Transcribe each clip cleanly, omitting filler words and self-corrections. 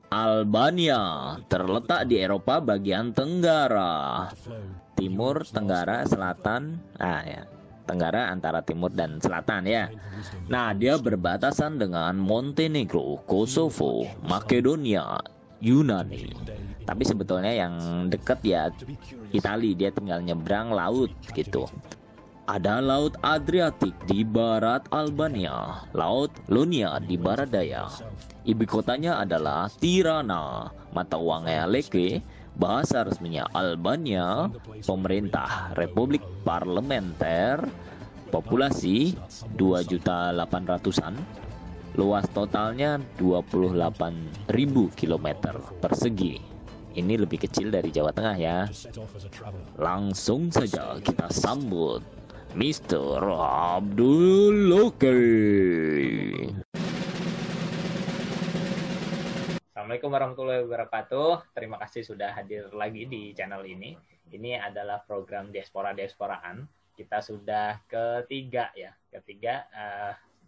Albania terletak di Eropa bagian tenggara, timur, tenggara, selatan, ya, tenggara antara timur dan selatan ya. Nah, dia berbatasan dengan Montenegro, Kosovo, Makedonia, Yunani. Tapi sebetulnya yang dekat ya Italia, dia tinggal nyebrang laut gitu. Ada Laut Adriatik di barat Albania, Laut Ionia di barat daya. Ibu kotanya adalah Tirana, mata uangnya leke, bahasa resminya Albania, pemerintah Republik Parlementer, populasi 2.800.000-an, luas totalnya 28.000 km persegi. Ini lebih kecil dari Jawa Tengah ya. Langsung saja kita sambut Mr. Abdul Loke. Assalamualaikum warahmatullahi wabarakatuh. Terima kasih sudah hadir lagi di channel ini. Ini adalah program Diaspora-Diasporaan. Kita sudah ketiga ya.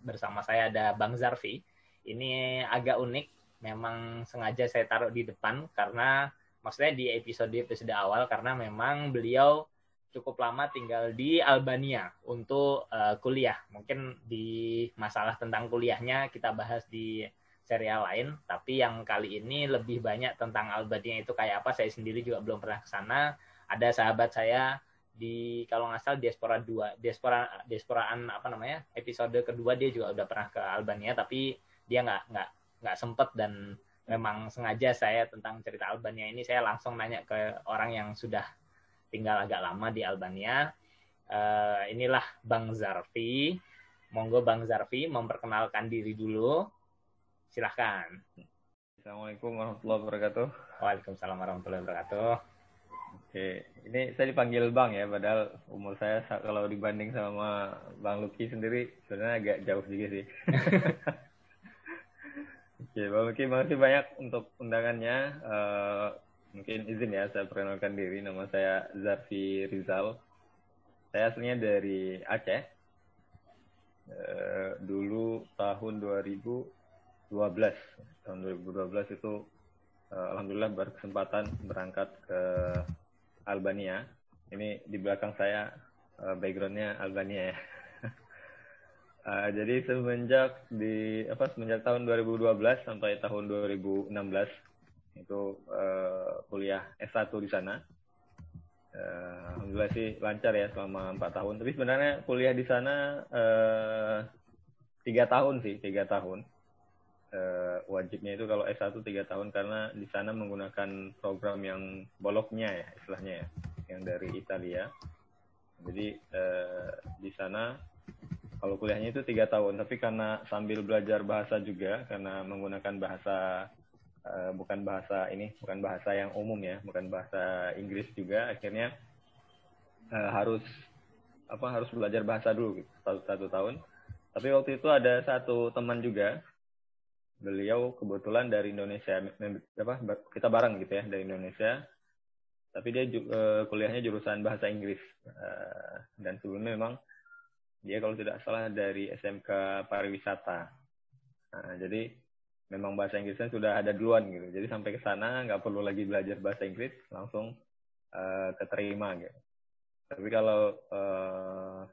Bersama saya ada Bang Zarfi. Ini agak unik. Memang sengaja saya taruh di depan karena maksudnya di episode awal karena memang beliau cukup lama tinggal di Albania untuk kuliah. Mungkin di masalah tentang kuliahnya kita bahas di serial lain, tapi yang kali ini lebih banyak tentang Albania itu kayak apa. Saya sendiri juga belum pernah ke sana. Ada sahabat saya di kalau nggak salah diasporaan apa namanya episode kedua dia juga udah pernah ke Albania, tapi dia nggak sempet. Dan memang sengaja saya tentang cerita Albania ini saya langsung nanya ke orang yang sudah tinggal agak lama di Albania. Inilah Bang Zarfi. Monggo Bang Zarfi memperkenalkan diri dulu. Silahkan. Assalamualaikum warahmatullahi wabarakatuh. Waalaikumsalam warahmatullahi wabarakatuh. Oke, ini saya dipanggil Bang ya, padahal umur saya kalau dibanding sama Bang Lucky sendiri sebenarnya agak jauh juga sih. Oke, Bang Lucky, makasih banyak untuk undangannya. Mungkin izin ya, saya perkenalkan diri. Nama saya Zarfi Rizal. Saya aslinya dari Aceh. Dulu tahun 2012 itu alhamdulillah berkesempatan berangkat ke Albania. Ini di belakang saya backgroundnya Albania ya. Jadi semenjak tahun 2012 sampai tahun 2016 itu kuliah S1 di sana. Alhamdulillah sih lancar ya selama 4 tahun. Tapi sebenarnya kuliah di sana 3 tahun. Wajibnya itu kalau S1 3 tahun karena di sana menggunakan program yang boloknya ya istilahnya ya, yang dari Italia. Jadi di sana kalau kuliahnya itu 3 tahun, tapi karena sambil belajar bahasa juga, karena menggunakan bahasa bukan bahasa yang umum ya, bukan bahasa Inggris juga, akhirnya harus belajar bahasa dulu gitu, 1 tahun. Tapi waktu itu ada satu teman juga, beliau kebetulan dari Indonesia, kita bareng gitu ya dari Indonesia, tapi dia kuliahnya jurusan bahasa Inggris, dan sebelumnya memang dia kalau tidak salah dari SMK Pariwisata. Nah, jadi memang bahasa Inggrisnya sudah ada duluan gitu, jadi sampai ke sana nggak perlu lagi belajar bahasa Inggris, langsung keterima gitu. Tapi kalau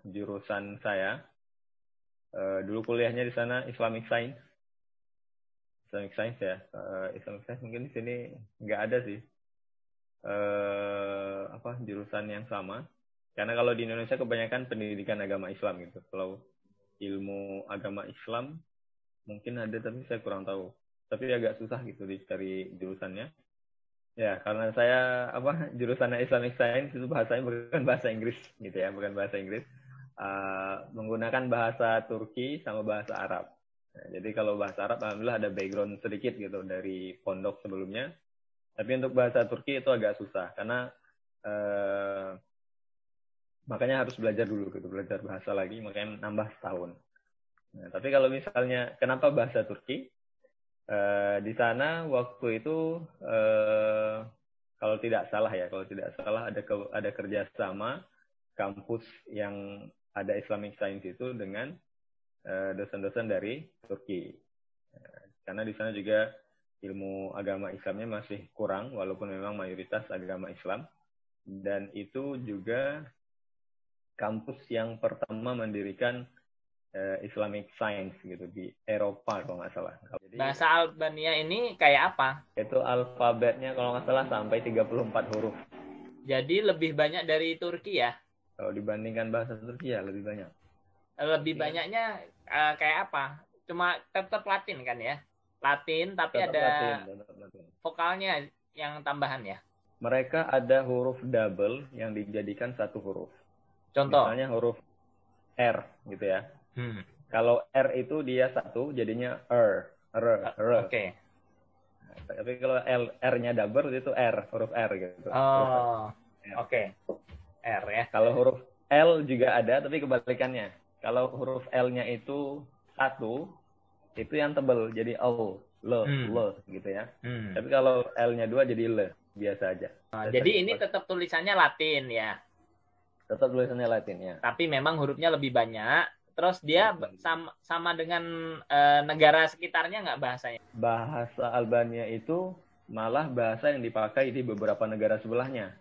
jurusan saya dulu kuliahnya di sana Islamic Science ya. Islamic Science mungkin di sini nggak ada sih jurusan yang sama, karena kalau di Indonesia kebanyakan pendidikan agama Islam gitu. Kalau ilmu agama Islam mungkin ada, tapi saya kurang tahu. Tapi agak susah gitu dicari jurusannya. Ya, karena saya jurusannya Islamic Science itu bahasanya bukan bahasa Inggris gitu ya, bukan bahasa Inggris. Menggunakan bahasa Turki sama bahasa Arab. Nah, jadi kalau bahasa Arab alhamdulillah ada background sedikit gitu dari pondok sebelumnya. Tapi untuk bahasa Turki itu agak susah karena makanya harus belajar dulu gitu, belajar bahasa lagi, makanya nambah setahun. Nah, tapi kalau misalnya kenapa bahasa Turki? Di sana waktu itu kalau tidak salah ada kerjasama kampus yang ada Islamic Science itu dengan dosen-dosen dari Turki. Karena di sana juga ilmu agama Islamnya masih kurang, walaupun memang mayoritas agama Islam. Dan itu juga kampus yang pertama mendirikan Islamic Science gitu di Eropa kalau nggak salah. Jadi, bahasa Albania ini kayak apa? Itu alfabetnya kalau nggak salah sampai 34 huruf. Jadi lebih banyak dari Turki ya? Kalau dibandingkan bahasa Turki ya lebih banyak. Lebih banyaknya kayak apa? Cuma tetap Latin kan ya? Latin tapi Tetap ada Latin. vokalnya yang tambahan ya? Mereka ada huruf double yang dijadikan satu huruf. Contoh? Misalnya huruf R gitu ya. Kalau R itu dia satu, jadinya R. Oke. Tapi kalau R-nya double itu R, huruf R gitu. Oh, oke. R ya. Kalau huruf L juga ada, tapi kebalikannya. Kalau huruf L-nya itu satu, itu yang tebal, jadi O, L gitu ya. Tapi kalau L-nya dua jadi L, biasa aja. Jadi ini tetap tulisannya Latin ya? Tetap tulisannya Latin ya. Tapi memang hurufnya lebih banyak. Terus dia sama dengan negara sekitarnya nggak bahasanya? Bahasa Albania itu malah bahasa yang dipakai di beberapa negara sebelahnya.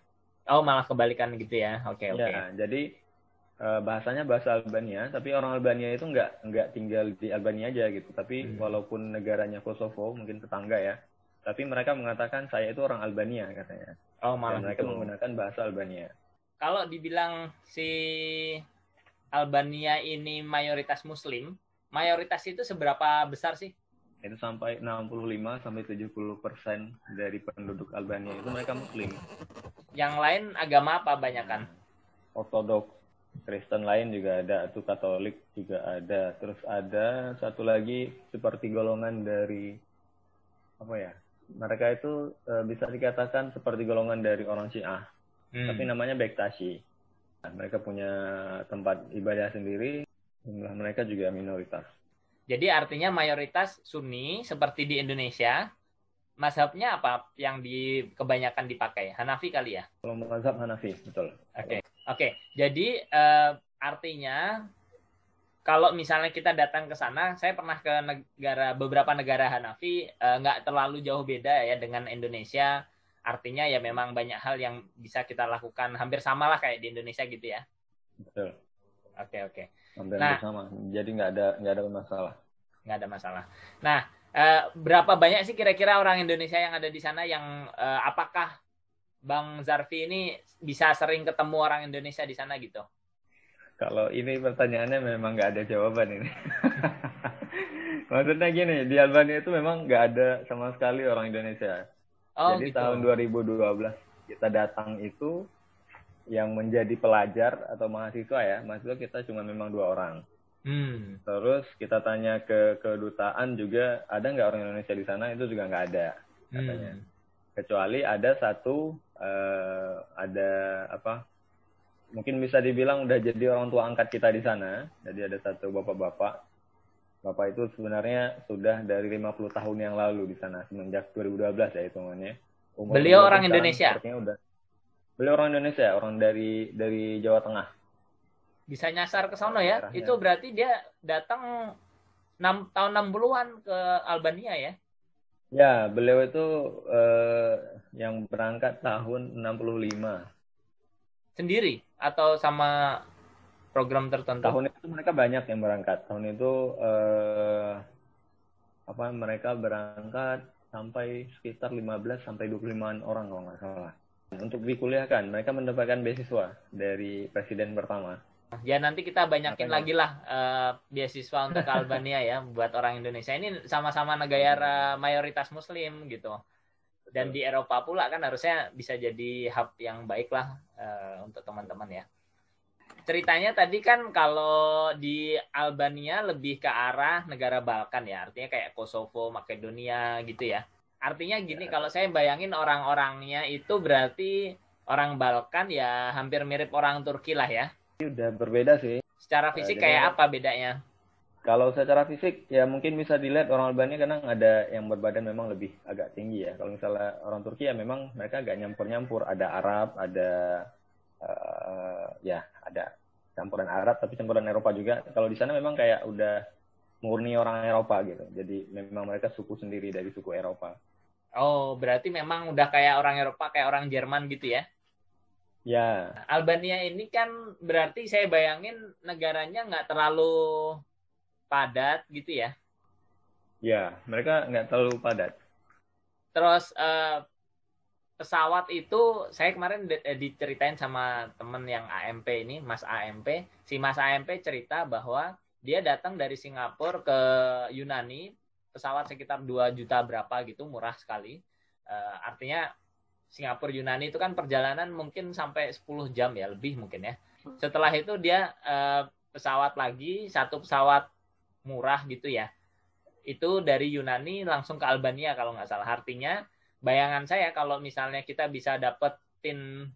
Oh, malah kebalikan gitu ya? Oke. Ya, jadi bahasanya bahasa Albania, tapi orang Albania itu nggak tinggal di Albania aja gitu. Tapi walaupun negaranya Kosovo, mungkin tetangga ya, tapi mereka mengatakan saya itu orang Albania katanya. Oh, malah dan mereka menggunakan bahasa Albania. Kalau dibilang si Albania ini mayoritas Muslim, mayoritas itu seberapa besar sih? Itu sampai 65-70% dari penduduk Albania itu mereka Muslim. Yang lain agama apa banyakan? Ortodoks, Kristen lain juga ada, itu Katolik juga ada. Terus ada satu lagi seperti golongan dari apa ya? Mereka itu bisa dikatakan seperti golongan dari orang Syiah, tapi namanya Bektashi. Mereka punya tempat ibadah sendiri, jumlah mereka juga minoritas. Jadi artinya mayoritas Sunni seperti di Indonesia. Mazhabnya apa yang kebanyakan dipakai? Hanafi kali ya? Kalau mazhab Hanafi, betul. Oke. Jadi artinya kalau misalnya kita datang ke sana, saya pernah ke beberapa negara Hanafi, nggak terlalu jauh beda ya dengan Indonesia. Artinya ya memang banyak hal yang bisa kita lakukan hampir sama lah kayak di Indonesia gitu ya. Betul. Oke. Hampir sama. Jadi nggak ada masalah. Nggak ada masalah. Nah, berapa banyak sih kira-kira orang Indonesia yang ada di sana yang apakah Bang Zarfi ini bisa sering ketemu orang Indonesia di sana gitu? Kalau ini pertanyaannya memang nggak ada jawaban ini. Maksudnya gini, di Albania itu memang nggak ada sama sekali orang Indonesia. Jadi gitu. Tahun 2012 kita datang itu yang menjadi pelajar atau mahasiswa ya, mahasiswa kita cuma memang 2 orang. Terus kita tanya ke kedutaan juga ada nggak orang Indonesia di sana, itu juga nggak ada katanya. Kecuali ada satu mungkin bisa dibilang udah jadi orang tua angkat kita di sana. Jadi ada satu bapak itu sebenarnya sudah dari 50 tahun yang lalu di sana, semenjak 2012 ya hitungannya. Beliau orang Indonesia? Beliau orang Indonesia, orang dari Jawa Tengah. Bisa nyasar ke sono ya? Daerahnya. Itu berarti dia datang tahun 60-an ke Albania ya? Ya, beliau itu yang berangkat tahun 65. Sendiri? Atau sama program tertentu? Tahun itu mereka banyak yang berangkat. Tahun itu mereka berangkat sampai sekitar 15-25 orang kalau nggak salah. Untuk dikuliahkan, mereka mendapatkan beasiswa dari presiden pertama. Ya nanti kita banyakin lagi lah beasiswa untuk Albania ya buat orang Indonesia. Ini sama-sama negara mayoritas Muslim gitu. Dan di Eropa pula kan harusnya bisa jadi hub yang baik lah untuk teman-teman ya. Ceritanya tadi kan kalau di Albania lebih ke arah negara Balkan ya. Artinya kayak Kosovo, Makedonia gitu ya. Artinya gini, kalau saya bayangin orang-orangnya itu berarti orang Balkan ya hampir mirip orang Turki lah ya. Udah berbeda sih. Secara fisik kayak apa bedanya? Kalau secara fisik ya mungkin bisa dilihat orang Albania kadang ada yang berbadan memang lebih agak tinggi ya. Kalau misalnya orang Turki ya memang mereka agak nyampur-nyampur. Ada Arab, ada ada campuran Arab tapi campuran Eropa juga. Kalau di sana memang kayak udah murni orang Eropa gitu. Jadi memang mereka suku sendiri dari suku Eropa. Oh, berarti memang udah kayak orang Eropa, kayak orang Jerman gitu ya? Ya, Albania ini kan berarti saya bayangin negaranya nggak terlalu padat gitu ya. ya, mereka nggak terlalu padat. Terus pesawat itu saya kemarin diceritain sama temen yang AMP ini, Mas AMP. Si Mas AMP cerita bahwa dia datang dari Singapura ke Yunani, pesawat sekitar 2 juta berapa gitu, murah sekali. Artinya Singapura Yunani itu kan perjalanan mungkin sampai 10 jam ya, lebih mungkin ya. Setelah itu dia pesawat lagi, satu pesawat murah gitu ya. Itu dari Yunani langsung ke Albania kalau nggak salah. Artinya bayangan saya kalau misalnya kita bisa dapetin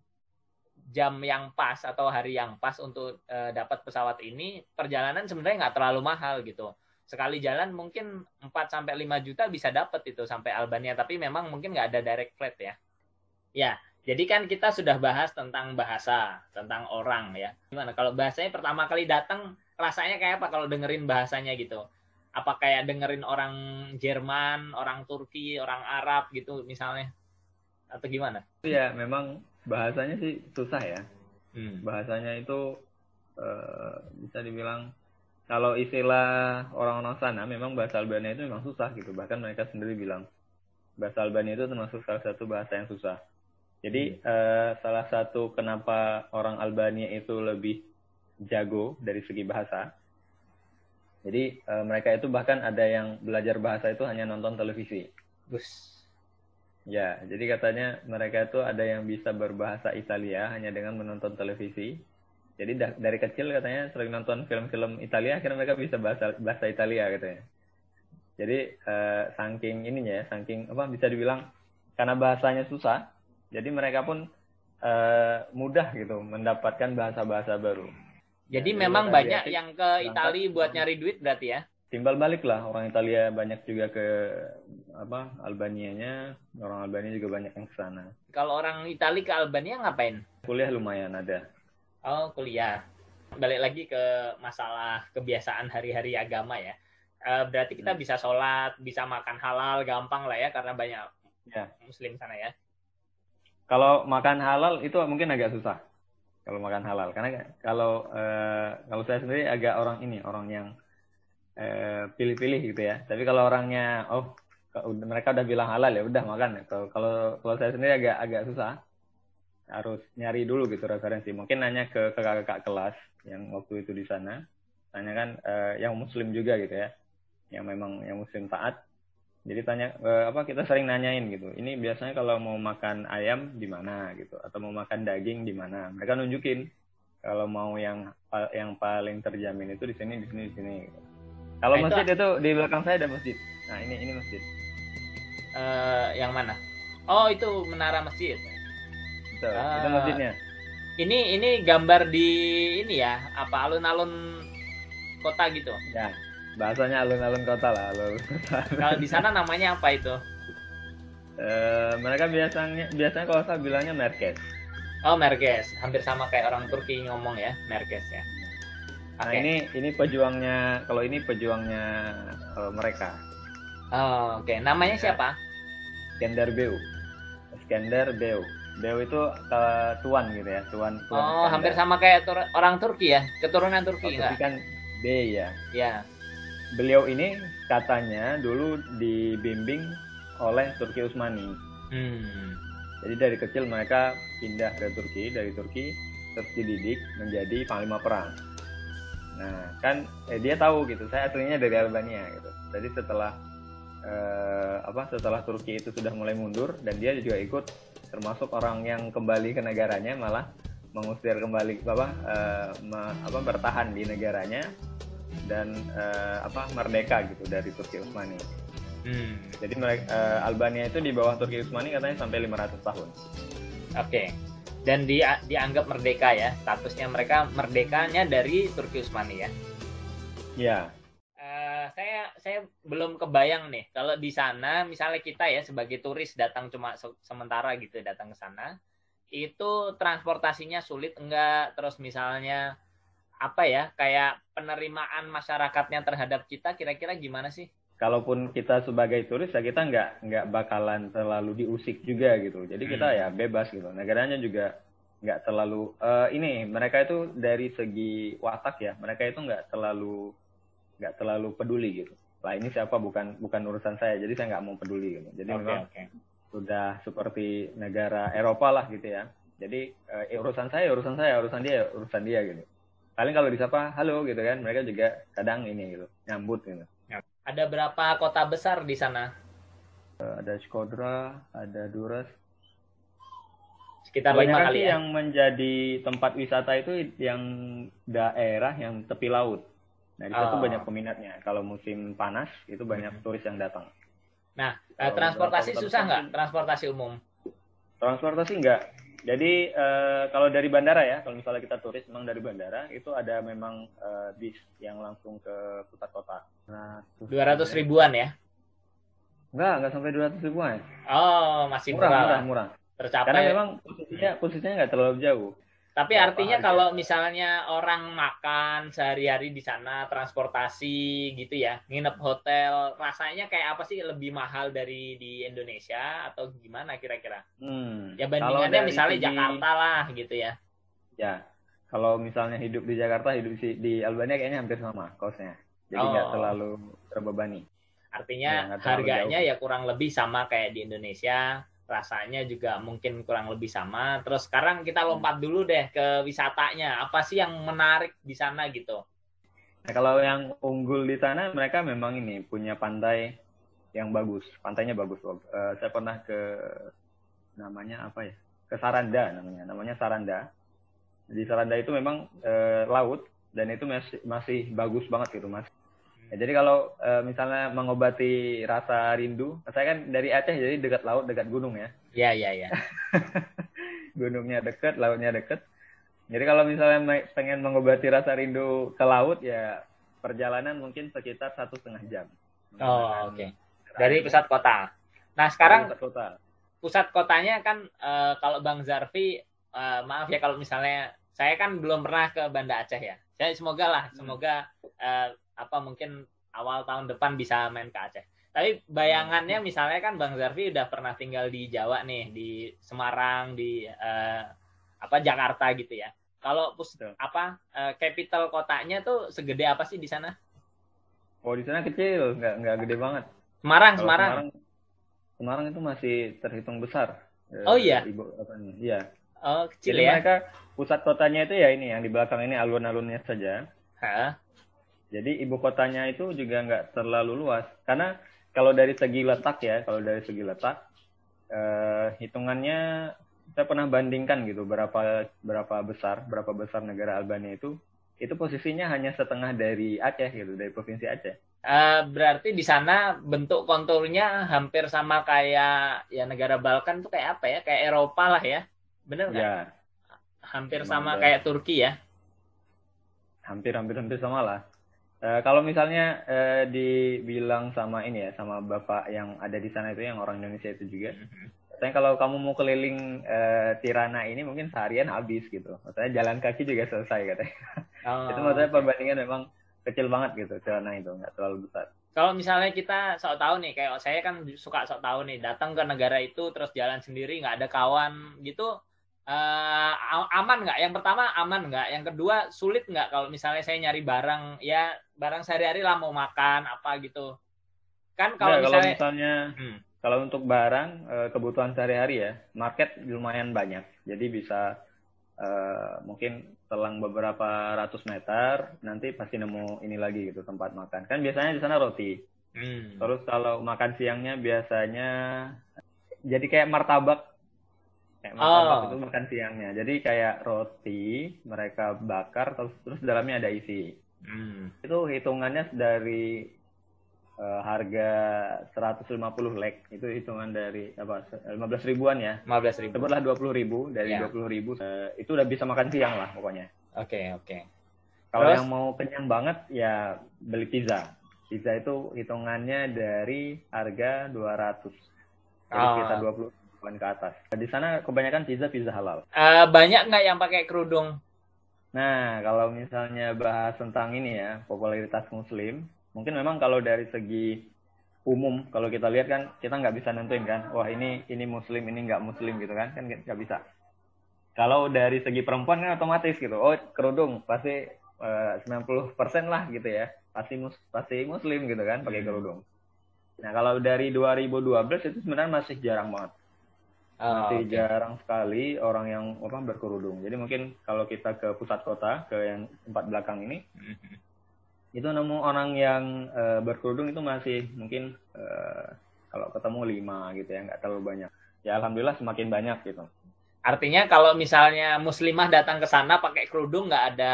jam yang pas atau hari yang pas untuk dapat pesawat ini, perjalanan sebenarnya nggak terlalu mahal gitu. Sekali jalan mungkin 4 sampai 5 juta bisa dapat itu sampai Albania, tapi memang mungkin nggak ada direct flight ya. Ya, jadi kan kita sudah bahas tentang bahasa, tentang orang ya. Gimana kalau bahasanya pertama kali datang rasanya kayak apa kalau dengerin bahasanya gitu? Apa kayak dengerin orang Jerman, orang Turki, orang Arab gitu misalnya? Atau gimana? Ya, memang bahasanya sih susah ya. Hmm. Bahasanya itu bisa dibilang kalau istilah orang-orang sana memang bahasa Albania itu memang susah gitu. Bahkan mereka sendiri bilang bahasa Albania itu termasuk salah satu bahasa yang susah. Jadi salah satu kenapa orang Albania itu lebih jago dari segi bahasa. Jadi mereka itu bahkan ada yang belajar bahasa itu hanya nonton televisi. Bus. Ya, jadi katanya mereka itu ada yang bisa berbahasa Italia hanya dengan menonton televisi. Jadi dari kecil katanya sering nonton film-film Italia, akhirnya mereka bisa bahasa Italia katanya. Jadi saking ininya ya, saking apa bisa dibilang karena bahasanya susah, jadi mereka pun mudah gitu mendapatkan bahasa-bahasa baru. Jadi memang banyak yang ke Italia buat nyari duit berarti ya? Timbal balik lah, orang Italia banyak juga ke apa Albanianya, orang Albania juga banyak yang ke sana. Kalau orang Italia ke Albania ngapain? Kuliah lumayan ada. Oh, kuliah. Balik lagi ke masalah kebiasaan hari-hari agama ya. Berarti kita bisa sholat, bisa makan halal, gampang lah ya, karena banyak Muslim sana ya. Kalau makan halal itu mungkin agak susah. Kalau makan halal, karena kalau saya sendiri agak orang yang pilih-pilih gitu ya. Tapi kalau orangnya, mereka udah bilang halal ya udah makan. Kalau saya sendiri agak susah. Harus nyari dulu gitu referensi. Mungkin nanya ke kakak kelas yang waktu itu di sana. Tanya kan yang muslim juga gitu ya. Yang memang yang muslim taat. Jadi tanya kita sering nanyain gitu. Ini biasanya kalau mau makan ayam di mana gitu atau mau makan daging di mana. Mereka nunjukin kalau mau yang paling terjamin itu di sini di sini gitu. Kalau masjid itu di belakang saya ada masjid. Nah, ini masjid. Yang mana? Oh, itu menara masjid. Betul, itu masjidnya. Ini gambar di ini ya, apa alun-alun kota gitu? Ya, bahasanya alun-alun kota lah, alun-alun kota. Kalau di sana namanya apa itu? Mereka biasanya kalau saya bilangnya merkez. Oh, merkez. Hampir sama kayak orang Turki ngomong ya, merkez ya. Nah, ini pejuangnya, kalau ini pejuangnya mereka. Oh, oke. Namanya siapa? Iskender Beu. Beu itu tuan gitu ya, tuan. Oh, Iskender. Hampir sama kayak orang Turki ya, keturunan Turki enggak? Turki kan B ya. Ya. Beliau ini katanya dulu dibimbing oleh Turki Utsmani. Jadi dari kecil mereka pindah ke Turki, dari Turki terus dididik menjadi panglima perang. Nah, kan dia tahu gitu, saya aslinya dari Albania gitu. Jadi setelah setelah Turki itu sudah mulai mundur dan dia juga ikut termasuk orang yang kembali ke negaranya, malah mengusir kembali bertahan di negaranya dan merdeka gitu dari Turki Utsmani. Jadi Albania itu di bawah Turki Utsmani katanya sampai 500 tahun. Oke. Dan dianggap merdeka ya, statusnya mereka merdekanya dari Turki Utsmani ya. Ya. Saya belum kebayang nih kalau di sana misalnya kita ya sebagai turis datang cuma sementara gitu datang ke sana, itu transportasinya sulit enggak, terus misalnya apa ya kayak penerimaan masyarakatnya terhadap kita kira-kira gimana sih? kalaupun kita sebagai turis ya kita nggak bakalan terlalu diusik juga gitu. Jadi kita ya bebas gitu. Negaranya juga nggak terlalu ini mereka itu dari segi watak ya mereka itu nggak terlalu peduli gitu. Lah ini siapa bukan urusan saya. Jadi saya nggak mau peduli gitu. Jadi memang sudah seperti negara Eropa lah gitu ya. Jadi urusan urusan dia gitu. Paling kalau disapa halo gitu kan mereka juga kadang ini gitu nyambut gitu. Ada berapa kota besar di sana? Ada Shkodra, ada Durrës. Sekitar 5 kali ya? Yang menjadi tempat wisata itu yang daerah yang tepi laut. Nah di situ banyak peminatnya. Kalau musim panas itu banyak turis yang datang. Nah transportasi susah nggak? Transportasi umum? Transportasi nggak. Jadi kalau dari bandara ya, kalau misalnya kita turis memang dari bandara itu ada memang bis yang langsung ke pusat kota. 200 ribuan ya? Enggak sampai 200 ribuan. Oh, masih murah. Tercapai. Karena memang posisinya nggak terlalu jauh. Tapi artinya kalau misalnya orang makan sehari-hari di sana, transportasi gitu ya, nginep hotel, rasanya kayak apa sih, lebih mahal dari di Indonesia atau gimana kira-kira? Ya bandingannya misalnya Jakarta lah gitu ya. Ya, kalau misalnya hidup di Jakarta, hidup di Albania kayaknya hampir sama kosnya. Jadi nggak terlalu terbebani. Artinya harganya ya kurang lebih sama kayak di Indonesia. Rasanya juga mungkin kurang lebih sama. Terus sekarang kita lompat dulu deh ke wisatanya. Apa sih yang menarik di sana gitu? Nah, kalau yang unggul di sana mereka memang ini punya pantai yang bagus. Pantainya bagus. Saya pernah ke namanya apa ya? Ke Saranda namanya Saranda. Di Saranda itu memang laut dan itu masih bagus banget gitu Mas. Ya, jadi kalau misalnya mengobati rasa rindu, saya kan dari Aceh jadi dekat laut, dekat gunung ya. Iya. Gunungnya dekat, lautnya dekat. Jadi kalau misalnya pengen mengobati rasa rindu ke laut ya perjalanan mungkin sekitar 1,5 jam. Oh, oke. Dari pusat kota. Nah sekarang pusat kotanya kan kalau Bang Zarfi, maaf ya kalau misalnya saya kan belum pernah ke Banda Aceh ya. Semoga mungkin awal tahun depan bisa main ke Aceh. Tapi bayangannya misalnya kan Bang Zarfi udah pernah tinggal di Jawa nih, di Semarang, di Jakarta gitu ya. Kalau capital kotanya tuh segede apa sih di sana? Oh di sana kecil, nggak gede banget. Semarang itu masih terhitung besar. Oh iya. Iya. Oh kecil. Jadi ya. mereka pusat kotanya itu ya ini yang di belakang ini alun-alunnya saja. Jadi ibu kotanya itu juga nggak terlalu luas. Karena kalau dari segi letak hitungannya saya pernah bandingkan gitu berapa besar negara Albania itu posisinya hanya setengah dari Aceh gitu, dari provinsi Aceh. Berarti di sana bentuk konturnya hampir sama kayak ya negara Balkan tuh kayak apa ya? Kayak Eropa lah ya. Bener nggak? Ya. Hampir sama kayak Turki ya. Hampir sama lah. Kalau misalnya dibilang sama bapak yang ada di sana itu yang orang Indonesia itu juga, katanya kalau kamu mau keliling Tirana ini mungkin seharian habis gitu. Maksudnya jalan kaki juga selesai katanya. Itu maksudnya perbandingan memang kecil banget gitu Tirana itu, nggak terlalu besar. Kalau misalnya kita sok tahu nih, kayak saya kan suka sok tahu nih, datang ke negara itu terus jalan sendiri nggak ada kawan gitu. Aman nggak? Yang pertama aman nggak? Yang kedua sulit nggak kalau misalnya saya nyari barang sehari-hari lah mau makan apa gitu? Kan kalau misalnya kalau untuk barang kebutuhan sehari-hari ya market lumayan banyak. Jadi bisa mungkin selang beberapa ratus meter nanti pasti nemu ini lagi gitu tempat makan. Kan biasanya di sana roti. Terus kalau makan siangnya biasanya jadi kayak martabak. Itu makan siangnya. Jadi kayak roti mereka bakar terus dalamnya ada isi. Itu hitungannya dari harga 150 lek. Itu hitungan dari 15 ribuan ya. 15 ribu. Sebutlah 20 ribu. Dari 20 ribu itu udah bisa makan siang lah pokoknya. Oke. Kalau yang mau kenyang banget ya beli pizza. Pizza itu hitungannya dari harga 200. Jadi sekitar 20 ke atas. Di sana kebanyakan pizza halal. Banyak nggak yang pakai kerudung? Nah, kalau misalnya bahas tentang ini ya, popularitas Muslim, mungkin memang kalau dari segi umum. Kalau kita lihat kan kita nggak bisa nentuin kan, wah ini muslim, ini nggak muslim gitu kan nggak bisa. Kalau dari segi perempuan kan otomatis gitu, oh kerudung pasti 90% lah gitu ya, pasti muslim gitu kan pakai kerudung. Nah kalau dari 2012 itu sebenarnya masih jarang banget. Masih jarang sekali orang yang berkerudung. Jadi mungkin kalau kita ke pusat kota, ke yang tempat belakang ini, itu nemu orang yang berkerudung itu masih mungkin kalau ketemu 5 gitu ya, nggak terlalu banyak. Ya alhamdulillah semakin banyak gitu. Artinya kalau misalnya muslimah datang ke sana pakai kerudung nggak ada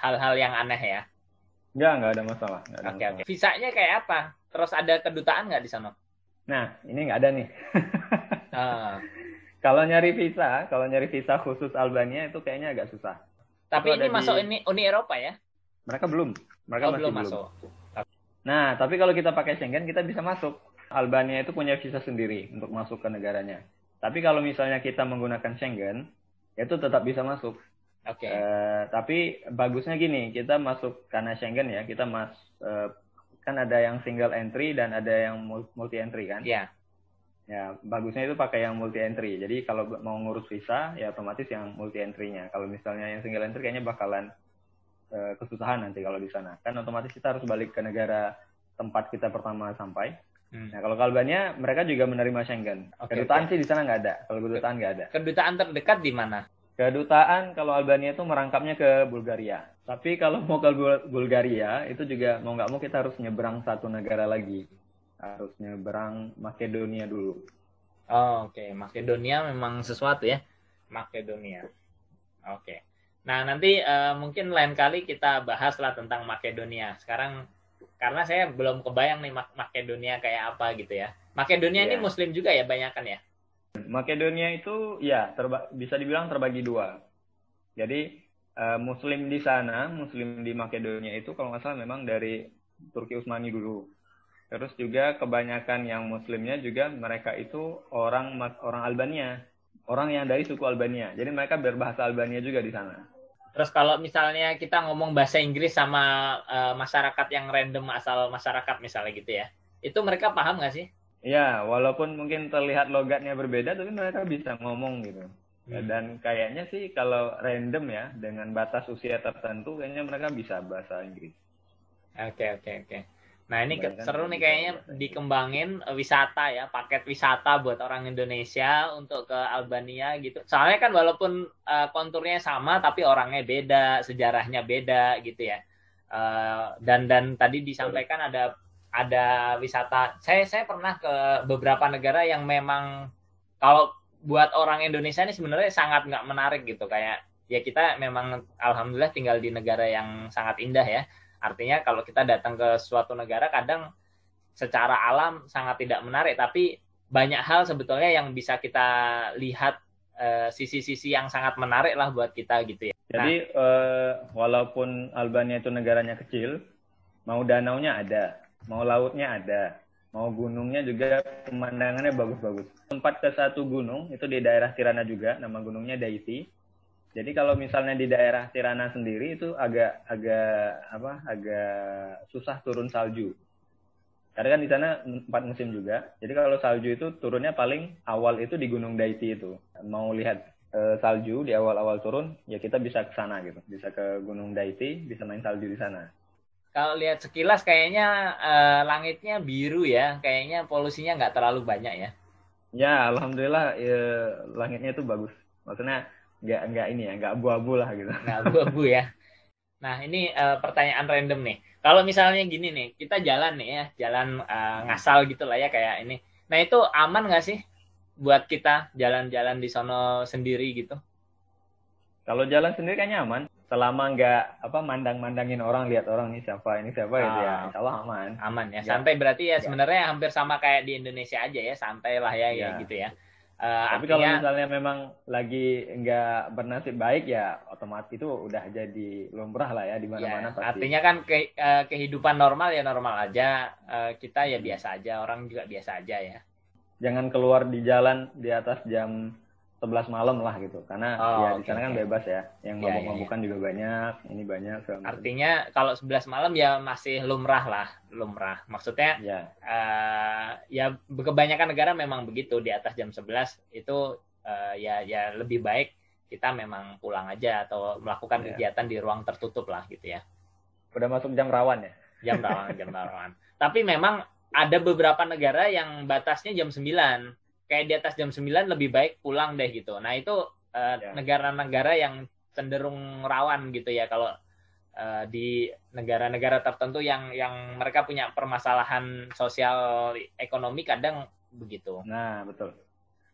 hal-hal yang aneh ya? Nggak ada masalah. Oke. Visanya kayak apa? Terus ada kedutaan nggak di sana? Nah, ini nggak ada nih. Kalau nyari visa khusus Albania itu kayaknya agak susah. Tapi ini masuk Uni Eropa ya? Mereka belum. Mereka masih belum masuk. Nah, tapi kalau kita pakai Schengen, kita bisa masuk. Albania itu punya visa sendiri untuk masuk ke negaranya. Tapi kalau misalnya kita menggunakan Schengen, itu tetap bisa masuk. Oke. Tapi bagusnya gini, kita masuk karena Schengen ya, kita kan ada yang single entry dan ada yang multi entry kan? Iya. Ya, bagusnya itu pakai yang multi entry. Jadi kalau mau ngurus visa, ya otomatis yang multi entry-nya. Kalau misalnya yang single entry kayaknya bakalan kesusahan nanti kalau di sana. Kan otomatis kita harus balik ke negara tempat kita pertama sampai. Nah, kalau ke Albania, mereka juga menerima Schengen. Kedutaan sih di sana nggak ada. Kalau kedutaan nggak ada. Kedutaan terdekat di mana? Kedutaan kalau Albania itu merangkapnya ke Bulgaria. Tapi kalau mau ke Bulgaria, itu juga mau nggak mau kita harus nyebrang satu negara lagi. Harus nyebrang Makedonia dulu. Oke. Makedonia memang sesuatu ya. Makedonia. Oke. Nah, nanti mungkin lain kali kita bahaslah tentang Makedonia. Sekarang, karena saya belum kebayang nih Makedonia kayak apa gitu ya. Makedonia ini muslim juga ya, banyakan ya? Makedonia itu ya bisa dibilang terbagi 2. Jadi muslim di sana, muslim di Makedonia itu kalau nggak salah memang dari Turki Utsmani dulu. Terus juga kebanyakan yang muslimnya juga mereka itu orang Albania, orang yang dari suku Albania. Jadi mereka berbahasa Albania juga di sana. Terus kalau misalnya kita ngomong bahasa Inggris sama masyarakat yang random asal masyarakat misalnya gitu ya, itu mereka paham nggak sih? Ya, walaupun mungkin terlihat logatnya berbeda, tapi mereka bisa ngomong gitu. Dan kayaknya sih kalau random ya, dengan batas usia tertentu, kayaknya mereka bisa bahasa Inggris. Oke. Nah ini seru nih kayaknya dikembangin wisata ya, paket wisata buat orang Indonesia untuk ke Albania gitu. Soalnya kan walaupun konturnya sama tapi orangnya beda, sejarahnya beda gitu ya. Dan tadi disampaikan ada wisata. Saya pernah ke beberapa negara yang memang kalau buat orang Indonesia ini sebenarnya sangat nggak menarik gitu, kayak ya kita memang alhamdulillah tinggal di negara yang sangat indah ya. Artinya kalau kita datang ke suatu negara kadang secara alam sangat tidak menarik, tapi banyak hal sebetulnya yang bisa kita lihat sisi-sisi yang sangat menarik lah buat kita gitu ya. Jadi walaupun Albania itu negaranya kecil, mau danaunya ada, mau lautnya ada, mau gunungnya juga pemandangannya bagus-bagus. Tempat ke satu gunung itu di daerah Tirana juga, nama gunungnya Daiti. Jadi kalau misalnya di daerah Tirana sendiri itu agak susah turun salju. Karena kan di sana 4 musim juga. Jadi kalau salju itu turunnya paling awal itu di Gunung Daiti itu. Mau lihat salju di awal-awal turun, ya kita bisa ke sana gitu. Bisa ke Gunung Daiti, bisa main salju di sana. Kalau lihat sekilas kayaknya langitnya biru ya. Kayaknya polusinya nggak terlalu banyak ya. Ya, alhamdulillah langitnya itu bagus. Maksudnya nggak abu-abu lah gitu. Nggak abu-abu ya. Nah ini pertanyaan random nih. Kalau misalnya gini nih, kita jalan nih ya, jalan ngasal gitu lah ya kayak ini. Nah itu aman nggak sih buat kita jalan-jalan di sono sendiri gitu? Kalau jalan sendiri kayaknya aman, selama nggak mandang-mandangin orang, lihat orang ini siapa gitu ya, insya Allah aman. Aman ya, santai berarti ya sebenarnya hampir sama kayak di Indonesia aja ya, santai lah ya gitu ya. Tapi kalau misalnya memang lagi nggak bernasib baik ya otomatis itu udah jadi lumrah lah ya di mana-mana pasti. Artinya kan kehidupan normal ya normal aja, kita ya biasa aja, orang juga biasa aja ya. Jangan keluar di jalan di atas jam 11 malam lah gitu. Karena ya di sana kan bebas ya. Yang mabuk-mabukan juga banyak, ini banyak. Artinya kalau 11 malam ya masih lumrah. Maksudnya ya kebanyakan negara memang begitu, di atas jam 11 itu ya lebih baik kita memang pulang aja atau melakukan kegiatan di ruang tertutup lah gitu ya. Udah masuk jam rawan ya? Jam rawan. Tapi memang ada beberapa negara yang batasnya jam 9. Kayak di atas jam 9 lebih baik pulang deh gitu. Nah itu negara-negara yang cenderung rawan gitu ya, kalau di negara-negara tertentu yang mereka punya permasalahan sosial ekonomi kadang begitu. Nah betul.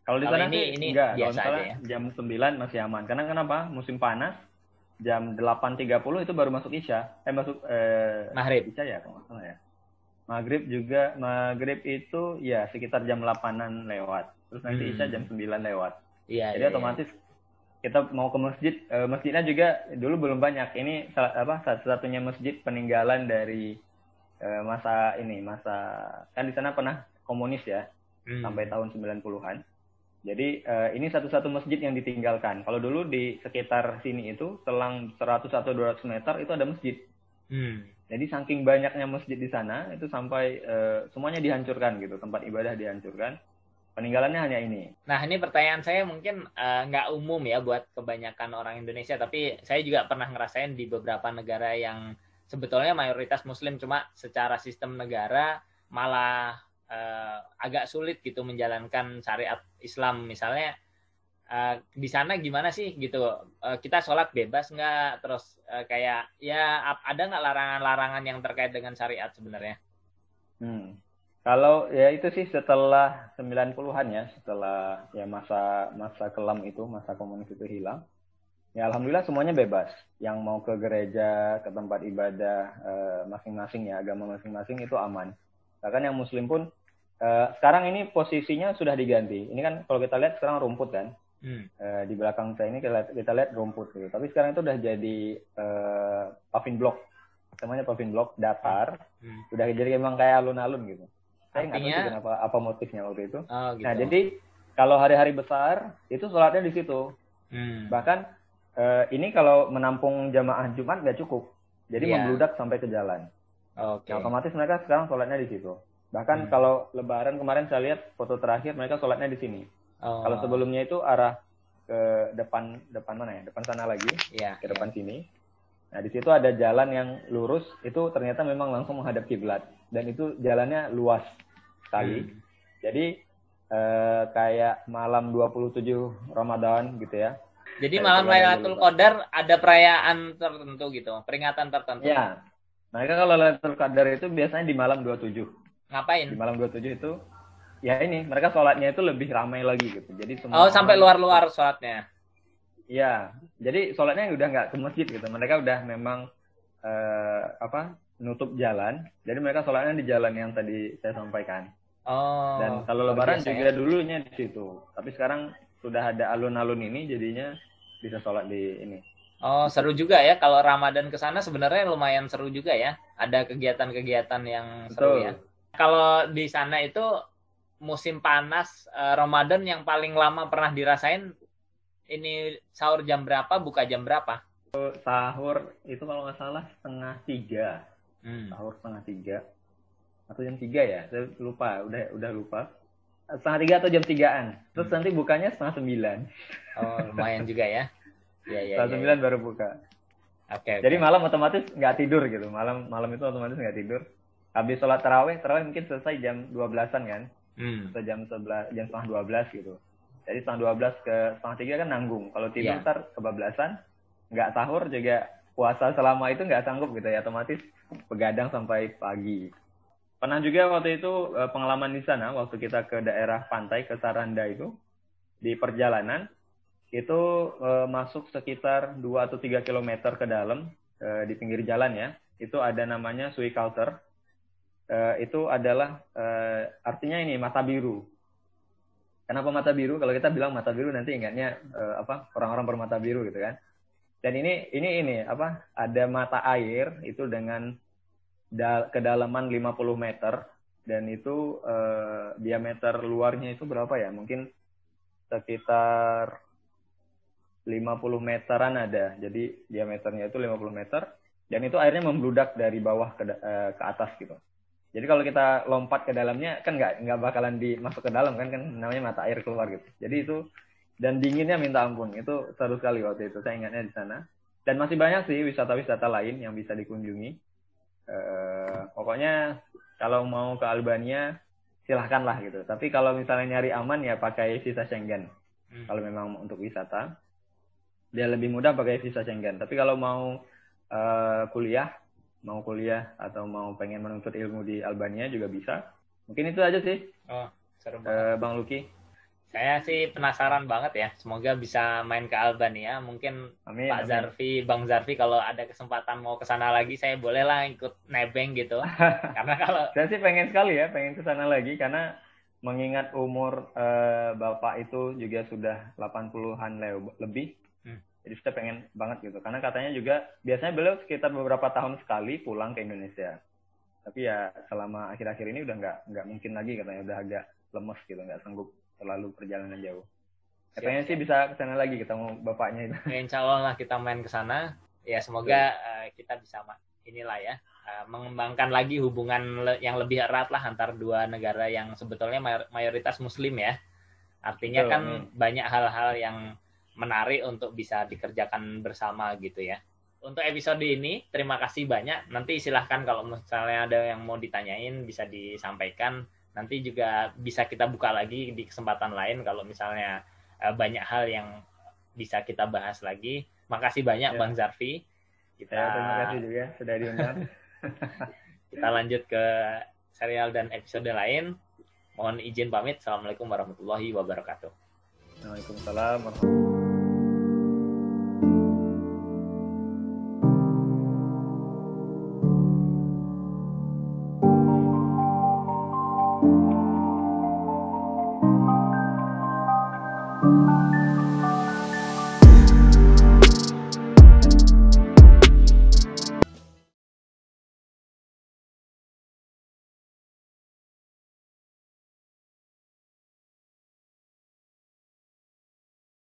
Kalau di sana ini enggak, biasa aja ya. Jam 9 masih aman. Karena kenapa? Musim panas. Jam 8.30 itu baru masuk Isya. Maghrib. Isya ya kalau nggak salah ya. Maghrib itu ya sekitar jam 8-an lewat. Terus nanti Isya jam 9 lewat. Iya, jadi otomatis kita mau ke masjid, masjidnya juga dulu belum banyak. Ini satu-satunya masjid peninggalan dari masa kan di sana pernah komunis ya. Sampai tahun 90-an. Jadi ini satu-satu masjid yang ditinggalkan. Kalau dulu di sekitar sini itu selang 100 atau 200 meter itu ada masjid. Jadi saking banyaknya masjid di sana itu sampai semuanya dihancurkan gitu, tempat ibadah dihancurkan. Peninggalannya hanya ini. Nah ini pertanyaan saya mungkin nggak umum ya buat kebanyakan orang Indonesia, tapi saya juga pernah ngerasain di beberapa negara yang sebetulnya mayoritas Muslim, cuma secara sistem negara malah agak sulit gitu menjalankan syariat Islam. Misalnya di sana gimana sih gitu, kita sholat bebas nggak, terus kayak ya ada nggak larangan-larangan yang terkait dengan syariat sebenarnya? Kalau ya itu sih setelah 90-an ya, setelah ya masa kelam itu, masa komunis itu hilang, ya alhamdulillah semuanya bebas. Yang mau ke gereja, ke tempat ibadah masing-masing ya, agama masing-masing itu aman. Bahkan yang Muslim pun sekarang ini posisinya sudah diganti. Ini kan kalau kita lihat sekarang rumput kan. Di belakang saya ini kita lihat rumput gitu. Tapi sekarang itu udah jadi paving block. Namanya paving block datar. Udah jadi emang kayak alun-alun gitu. Saya nggak tahu kenapa, apa motifnya waktu itu. Gitu. Nah jadi kalau hari-hari besar itu sholatnya di situ. Bahkan ini kalau menampung jamaah Jumat nggak cukup. Jadi membludak sampai ke jalan. Nah, otomatis mereka sekarang sholatnya di situ. Bahkan kalau Lebaran kemarin saya lihat foto terakhir mereka sholatnya di sini. Kalau sebelumnya itu arah ke depan mana ya? Depan sana lagi, ke depan sini. Nah di situ ada jalan yang lurus. Itu ternyata memang langsung menghadap kiblat. Dan itu jalannya luas sekali. Jadi kayak malam 27 Ramadan gitu ya. Jadi malam Lailatul Qadar ada perayaan tertentu gitu, peringatan tertentu. Iya. Mereka kalau Lailatul Qadar itu biasanya di malam 27. Ngapain? Di malam 27 itu ya ini mereka sholatnya itu lebih ramai lagi gitu. Jadi semua sampai luar-luar sholatnya. Iya. Jadi sholatnya udah nggak ke masjid gitu. Mereka udah memang nutup jalan. Jadi mereka sholatnya di jalan yang tadi saya sampaikan. Dan kalau Lebaran juga dulunya di situ. Tapi sekarang sudah ada alun-alun ini jadinya bisa sholat di ini. Seru juga ya kalau Ramadan ke sana, sebenarnya lumayan seru juga ya. Ada kegiatan-kegiatan yang seru. Betul. Ya. Kalau di sana itu musim panas Ramadan yang paling lama pernah dirasain ini sahur jam berapa, buka jam berapa? Sahur itu kalau nggak salah 2:30. Sahur 2:30 atau jam 3 ya, saya lupa, udah lupa. 2:30 atau jam 3-an. Terus nanti bukanya 8:30. Lumayan juga ya. Iya. 9 baru buka. Oke. Jadi malam otomatis nggak tidur gitu. Malam itu otomatis nggak tidur. Habis sholat tarawih mungkin selesai jam 12-an kan. Atau jam 11, jam 11:30 gitu. Jadi 11:30 ke 2:30 kan nanggung. Kalau tidur ntar kebablasan, nggak sahur juga, puasa selama itu nggak sanggup gitu ya, otomatis begadang sampai pagi. Pernah juga waktu itu pengalaman di sana, waktu kita ke daerah pantai, ke Saranda itu, di perjalanan, itu masuk sekitar 2 atau 3 kilometer ke dalam, di pinggir jalan ya, itu ada namanya Sui Culture. Itu adalah artinya ini mata biru. Kenapa mata biru? Kalau kita bilang mata biru nanti ingatnya orang-orang bermata biru gitu kan. Dan ini ada mata air itu dengan kedalaman 50 meter dan itu diameter luarnya itu berapa ya? Mungkin sekitar 50 meteran ada. Jadi diameternya itu 50 meter dan itu airnya membludak dari bawah ke atas gitu. Jadi kalau kita lompat ke dalamnya kan nggak bakalan masuk ke dalam kan namanya mata air keluar gitu. Jadi itu dan dinginnya minta ampun. Itu seru sekali waktu itu. Saya ingatnya di sana. Dan masih banyak sih wisata-wisata lain yang bisa dikunjungi. Pokoknya kalau mau ke Albania silahkanlah gitu. Tapi kalau misalnya nyari aman ya pakai visa Schengen. Kalau memang untuk wisata dia lebih mudah pakai visa Schengen. Tapi kalau mau kuliah atau mau pengen menuntut ilmu di Albania juga bisa. Mungkin itu aja sih. Oh, seru banget. Bang Luki. Saya sih penasaran banget ya. Semoga bisa main ke Albania. Mungkin amin, Pak Zarfi, Bang Zarfi kalau ada kesempatan mau ke sana lagi, saya bolehlah ikut nebeng gitu. Karena kalau saya sih pengen sekali ya, pengen ke sana lagi karena mengingat umur Bapak itu juga sudah 80-an lebih. Jadi saya pengen banget gitu. Karena katanya juga biasanya beliau sekitar beberapa tahun sekali pulang ke Indonesia. Tapi ya selama akhir-akhir ini udah nggak mungkin lagi katanya, udah agak lemes gitu, nggak sanggup terlalu perjalanan jauh. Pengen sih bisa ke sana lagi ketemu bapaknya itu. Ya, insya Allah lah kita main ke sana. Ya semoga kita bisa inilah ya mengembangkan lagi hubungan yang lebih erat lah antar dua negara yang sebetulnya mayoritas Muslim ya. Artinya kan banyak hal-hal yang menarik untuk bisa dikerjakan bersama gitu ya. Untuk episode ini terima kasih banyak. Nanti silahkan kalau misalnya ada yang mau ditanyain bisa disampaikan. Nanti juga bisa kita buka lagi di kesempatan lain kalau misalnya banyak hal yang bisa kita bahas lagi. Makasih banyak Bang Zarfi. Terima kasih juga sudah diundang. Kita lanjut ke serial dan episode lain. Mohon izin pamit. Assalamualaikum warahmatullahi wabarakatuh. Waalaikumsalam warahmatullahi wabarakatuh.